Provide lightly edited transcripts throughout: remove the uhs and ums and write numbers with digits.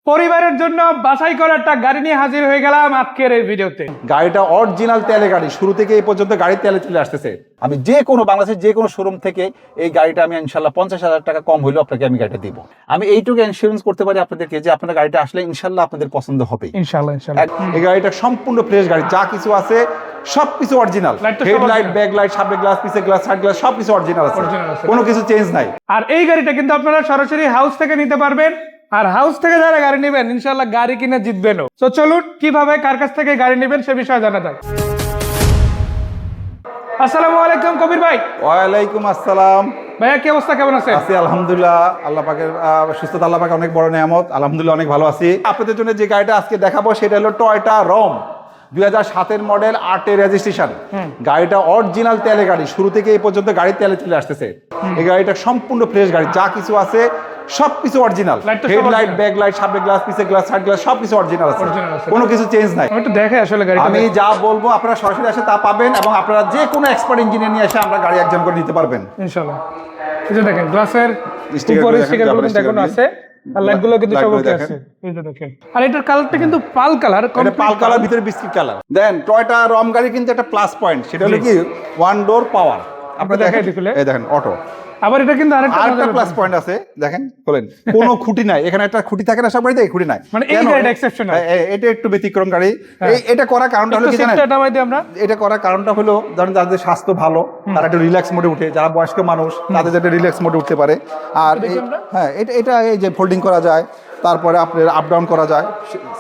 পরিবারের জন্য বাছাই করা একটা গাড়ি নিয়ে হাজির হয়ে গেলাম আজকের এই ভিডিওতে। গাড়িটা অরিজিনাল তেলে গাড়ি, শুরু থেকে এই পর্যন্ত গাড়ির তেলে চলে আসতেছে। আমি যে কোনো বাংলাদেশের যে কোনো শোরুম থেকে এই গাড়িটা আমি ইনশাল্লাহ 50,000 টাকা কম হইলেও আপনাকে আমি গাড়িটা দিব। আমি এইটুকু ইন্স্যুরেন্স করতে পারি আপনাদেরকে যে আপনার গাড়িটা আসলে ইনশাল্লাহ আপনাদের পছন্দ হবে। ইনশাআল্লাহ। এই গাড়িটা সম্পূর্ণ ফ্রেশ গাড়ি, যা কিছু আছে সবকিছু অরিজিনাল। হেডলাইট, ব্যাকলাইট, সামনে গ্লাস, পিছে গ্লাস, সাইড গ্লাস সবকিছু অরিজিনাল আছে, কোনো কিছু চেঞ্জ নাই। আর এই গাড়িটা কিন্তু আপনারা সরাসরি হাউস থেকে নিতে পারবেন। আর হাউস থেকে যারা গাড়ি নেবেন ইনশাআল্লাহ গাড়ি কিনে জিতবেনও। তো চলুন কিভাবে কার কাছ থেকে গাড়ি নেবেন সে বিষয়ে জানা যাক। আসসালামু আলাইকুম কবির ভাই। ওয়ালাইকুম আসসালাম ভাইয়া, কি অবস্থা, কেমন আছেন? আছি আলহামদুলিল্লাহ, আল্লাহ পাকের সুস্থতা, আল্লাহ পাকের অনেক বড় নিয়ামত, আলহামদুলিল্লাহ অনেক ভালো আছি। আপনাদের জন্য যে গাড়িটা আজকে দেখাবো সেটা হলো টয়োটা রম 2007 মডেল, 8 রেজিস্ট্রেশন। গাড়িটা অরিজিনাল তেলে গাড়ি, শুরু থেকে এই পর্যন্ত গাড়ির তেলে চলে আসতেছে। এই গাড়িটা সম্পূর্ণ ফ্রেশ গাড়ি, যা কিছু আছে সবকিছু অরিজিনাল। হেডলাইট, ব্যাকলাইট, সামনে গ্লাস, পিছে গ্লাস, সাইড গ্লাস সবকিছু অরিজিনাল আছে, কোনো কিছু চেঞ্জ নাই। একটু দেখে আসলে গাড়ি আমি যা বলবো আপনারা সরাসরি এসে তা পাবেন, এবং আপনারা যে কোনো এক্সপার্ট ইঞ্জিনিয়ার নিয়ে এসে আমরা গাড়ি একদম করে নিতে পারবেন ইনশাআল্লাহ। এই যে দেখেন গ্লাসের উপরে স্টিকারগুলো দেখুন আছে, আর লাইটগুলো কিন্তু সব ওকে আছে। এই যে দেখেন, আর এটার কালারটা কিন্তু পাল কালার, এটা পাল কালার, ভিতরে বিস্কিট কালার। দেন টয়োটা রম গাড়ি কিন্তু একটা প্লাস পয়েন্ট, সেটা হলো কি ওয়ান ডোর পাওয়ার। আপনারা দেখেন, এই দেখেন অটো। আবার এটা কিন্তু আরেকটা প্লাস পয়েন্ট আছে, দেখেন বলেন কোনো খুঁটি নাই, এখানে একটা খুঁটি থাকে না সব গাড়িতে, এই খুঁটি নাই, মানে এই গাড়িটা এক্সেপশনাল। এটা একটু ব্যতিক্রম গাড়ি। এটা করার কারণটা হলো কি জানেন, এটা করার কারণটা হলো ধরেন যাদের স্বাস্থ্য ভালো তারা একটু রিল্যাক্স মোডে উঠে, যারা বয়স্ক মানুষ তাদের যাতে রিল্যাক্স মোডে উঠতে পারে। আর হ্যাঁ, এটা এই যে ফোল্ডিং করা যায়, তারপরে আপনার আপ ডাউন করা যায়,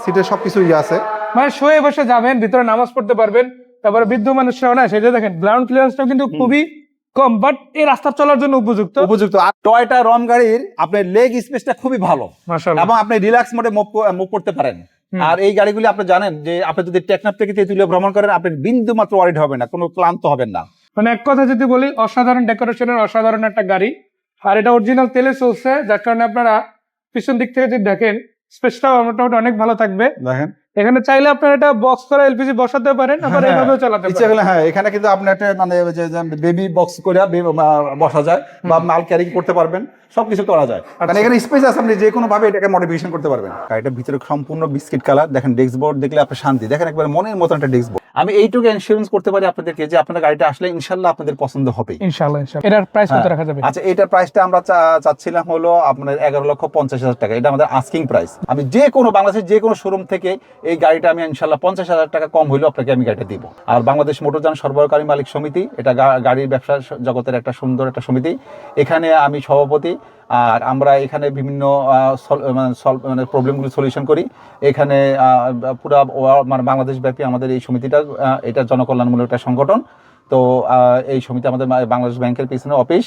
সিটের সবকিছু আছে, মানে শুয়ে বসে যাবেন, ভিতরে নামাজ পড়তে পারবেন। তারপরে বৃদ্ধ মানুষরাও না, সেটা দেখেন গ্রাউন্ড ক্লিয়ারেন্সটাও কিন্তু খুবই কম, বাট এই রাস্তা চলার জন্য উপযুক্ত। আর টয়োটা রম গাড়ির আপনার লেগ স্পেসটা খুবই ভালো, মাশাআল্লাহ, এবং আপনি রিল্যাক্স মোডে মুভ করতে পারেন। আর এই গাড়িগুলি আপনি জানেন যে আপনি যদি টেকনাফ থেকে তেঁতুলিয়া ভ্রমণ করেন, আপনি বিন্দু মাত্র ওয়ারিড হবেন না, কোনো ক্লান্ত হবেন না। মানে এক কথা যদি বলি, অসাধারণ ডেকোরেশনের অসাধারণ একটা গাড়ি। আর এটা অরিজিনাল তেলে চলছে, যার কারণে আপনারা পিছন দিক থেকে যদি দেখেন স্পেসটাও মোটামুটি অনেক ভালো থাকবে। দেখেন এখানে চাইলে আপনারা এটা বক্স করে এলপিজি বসাতে পারেন, আবার এইভাবেও চালাতে পারেন। হ্যাঁ, এখানে কিন্তু আপনি একটা মানে বেবি বক্স করে বসা যায়, বা মাল ক্যারি করতে পারবেন, সবকিছু করা যায়। কারণ এখানে স্পেস আছে, আপনি যে কোনো ভাবে এটাকে মডিফিকেশন করতে পারবেন। গাড়িটার ভিতরে সম্পূর্ণ বিস্কিট কালার, দেখেন ডেস্ক বোর্ড দেখলে আপনি শান্তি, দেখেন একবার মনের মতো একটা ডেস্ক বোর্ড। আমি এইটুকু ইন্স্যুরেন্স করতে পারি আপনাদেরকে যে আপনার গাড়িটা আসলে ইনশাআল্লাহ আপনাদের পছন্দ হবে। ইনশাআল্লাহ। এটার প্রাইস কত রাখা যাবে? আচ্ছা, এটার প্রাইসটা আমরা চাচ্ছিলাম হলো আপনার 11,50,000 টাকা। এটা আমাদের আস্কিং প্রাইস। আমি যে কোনো বাংলাদেশের যে কোনো শোরুম থেকে এই গাড়িটা আমি ইনশাআল্লাহ 50,000 টাকা কম হইলেও আপনাকে আমি গাড়িটা দিব। আর বাংলাদেশ মোটরযান সরবরাহকারী মালিক সমিতি, এটা গাড়ির ব্যবসা জগতের একটা সুন্দর একটা সমিতি। এখানে আমি সভাপতি, আর আমরা এখানে বিভিন্ন মানে প্রবলেমগুলো সলিউশন করি। এখানে পুরা মানে বাংলাদেশ ব্যাপী আমাদের এই সমিতিটা, এটা জনকল্যাণমূলক একটা সংগঠন। তো এই সমিতি আমাদের বাংলাদেশ ব্যাংকের পিছনে অফিস।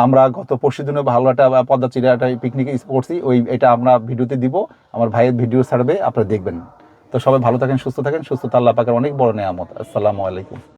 আমরা গত পরশু দিনে ভালো একটা পদ্মাচিরা একটা পিকনিক করছি, এটা আমরা ভিডিওতে দিব, আমার ভাইয়ের ভিডিও ছাড়বে, আপনারা দেখবেন। তো সবাই ভালো থাকেন, সুস্থ থাকেন, সুস্থতা আল্লাহ পাকের অনেক বড় নেয়ামত। আসসালামু আলাইকুম।